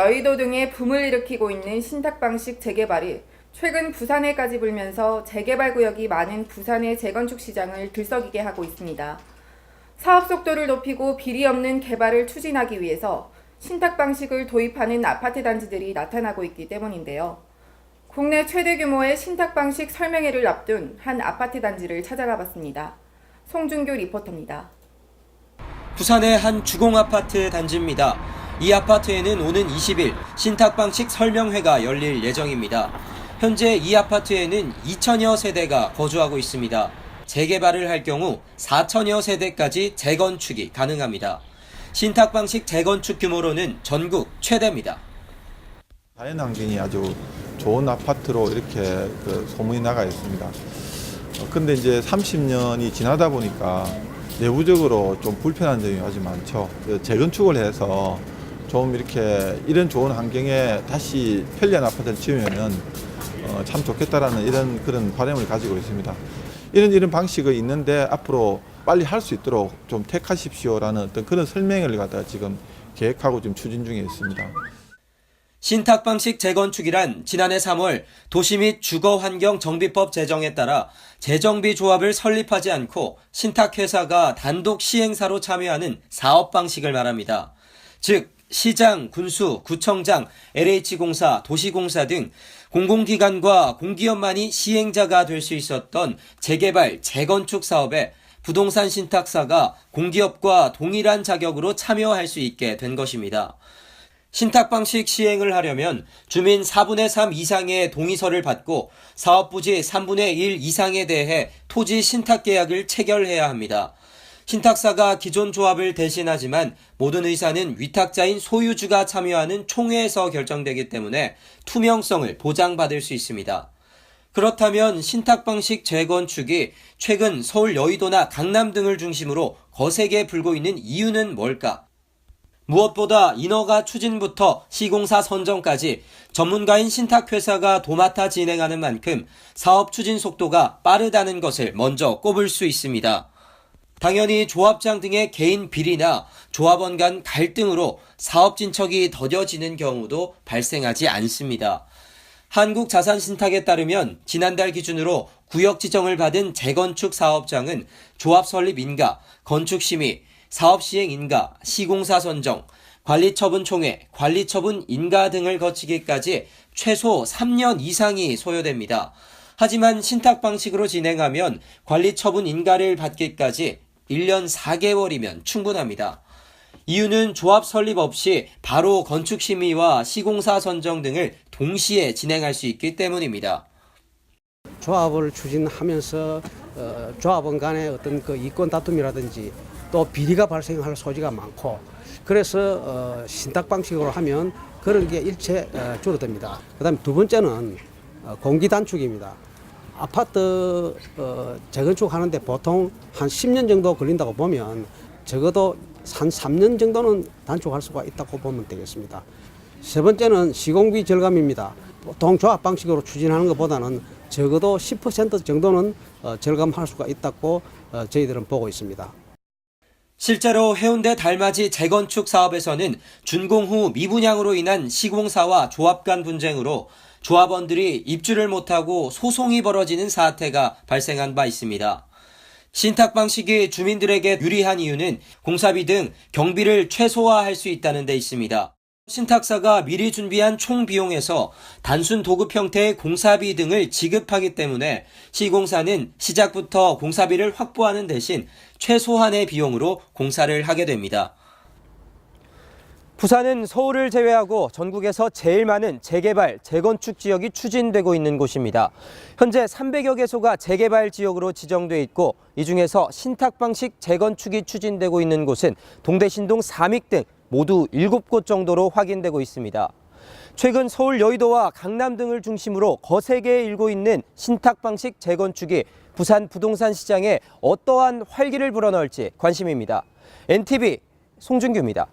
여의도 등에 붐을 일으키고 있는 신탁 방식 재개발이 최근 부산에까지 불면서 재개발 구역이 많은 부산의 재건축 시장을 들썩이게 하고 있습니다. 사업 속도를 높이고 비리 없는 개발을 추진하기 위해서 신탁 방식을 도입하는 아파트 단지들이 나타나고 있기 때문인데요. 국내 최대 규모의 신탁 방식 설명회를 앞둔 한 아파트 단지를 찾아가 봤습니다. 송준규 리포터입니다. 부산의 한 주공아파트 단지입니다. 이 아파트에는 오는 20일 신탁 방식 설명회가 열릴 예정입니다. 현재 이 아파트에는 2천여 세대가 거주하고 있습니다. 재개발을 할 경우 4천여 세대까지 재건축이 가능합니다. 신탁 방식 재건축 규모로는 전국 최대입니다. 자연 환경이 아주 좋은 아파트로 이렇게 소문이 나가 있습니다. 근데 이제 30년이 지나다 보니까 내부적으로 좀 불편한 점이 아주 많죠. 재건축을 해서 좀 이렇게 이런 좋은 환경에 다시 편리한 아파트를 지으면은 참 좋겠다라는 그런 바람을 가지고 있습니다. 이런 방식이 있는데 앞으로 빨리 할 수 있도록 좀 택하십시오라는 어떤 그런 설명을 갖다가 지금 계획하고 지금 추진 중에 있습니다. 신탁 방식 재건축이란 지난해 3월 도시 및 주거환경 정비법 제정에 따라 재정비 조합을 설립하지 않고 신탁회사가 단독 시행사로 참여하는 사업 방식을 말합니다. 즉 시장, 군수, 구청장, LH공사, 도시공사 등 공공기관과 공기업만이 시행자가 될 수 있었던 재개발, 재건축 사업에 부동산 신탁사가 공기업과 동일한 자격으로 참여할 수 있게 된 것입니다. 신탁 방식 시행을 하려면 주민 4분의 3 이상의 동의서를 받고 사업부지 3분의 1 이상에 대해 토지 신탁 계약을 체결해야 합니다. 신탁사가 기존 조합을 대신하지만 모든 의사는 위탁자인 소유주가 참여하는 총회에서 결정되기 때문에 투명성을 보장받을 수 있습니다. 그렇다면 신탁 방식 재건축이 최근 서울 여의도나 강남 등을 중심으로 거세게 불고 있는 이유는 뭘까? 무엇보다 인허가 추진부터 시공사 선정까지 전문가인 신탁회사가 도맡아 진행하는 만큼 사업 추진 속도가 빠르다는 것을 먼저 꼽을 수 있습니다. 당연히 조합장 등의 개인 비리나 조합원 간 갈등으로 사업 진척이 더뎌지는 경우도 발생하지 않습니다. 한국자산신탁에 따르면 지난달 기준으로 구역 지정을 받은 재건축 사업장은 조합 설립 인가, 건축 심의, 사업 시행 인가, 시공사 선정, 관리처분 총회, 관리처분 인가 등을 거치기까지 최소 3년 이상이 소요됩니다. 하지만 신탁 방식으로 진행하면 관리처분 인가를 받기까지 1년 4개월이면 충분합니다. 이유는 조합 설립 없이 바로 건축 심의와 시공사 선정 등을 동시에 진행할 수 있기 때문입니다. 조합을 추진하면서 조합원 간의 어떤 그 이권 다툼이라든지 또 비리가 발생할 소지가 많고 그래서 신탁 방식으로 하면 그런 게 일체 줄어듭니다. 그다음에 두 번째는 공기 단축입니다. 아파트 재건축 하는데 보통 한 10년 정도 걸린다고 보면 적어도 한 3년 정도는 단축할 수가 있다고 보면 되겠습니다. 세 번째는 시공비 절감입니다. 보통 조합 방식으로 추진하는 것보다는 적어도 10% 정도는 절감할 수가 있다고 저희들은 보고 있습니다. 실제로 해운대 달맞이 재건축 사업에서는 준공 후 미분양으로 인한 시공사와 조합 간 분쟁으로 조합원들이 입주를 못하고 소송이 벌어지는 사태가 발생한 바 있습니다. 신탁 방식이 주민들에게 유리한 이유는 공사비 등 경비를 최소화할 수 있다는 데 있습니다. 신탁사가 미리 준비한 총 비용에서 단순 도급 형태의 공사비 등을 지급하기 때문에 시공사는 시작부터 공사비를 확보하는 대신 최소한의 비용으로 공사를 하게 됩니다. 부산은 서울을 제외하고 전국에서 제일 많은 재개발, 재건축 지역이 추진되고 있는 곳입니다. 현재 300여 개소가 재개발 지역으로 지정돼 있고 이 중에서 신탁 방식 재건축이 추진되고 있는 곳은 동대신동, 삼익 등 모두 7곳 정도로 확인되고 있습니다. 최근 서울 여의도와 강남 등을 중심으로 거세게 일고 있는 신탁 방식 재건축이 부산 부동산 시장에 어떠한 활기를 불어넣을지 관심입니다. NTV 송준규입니다.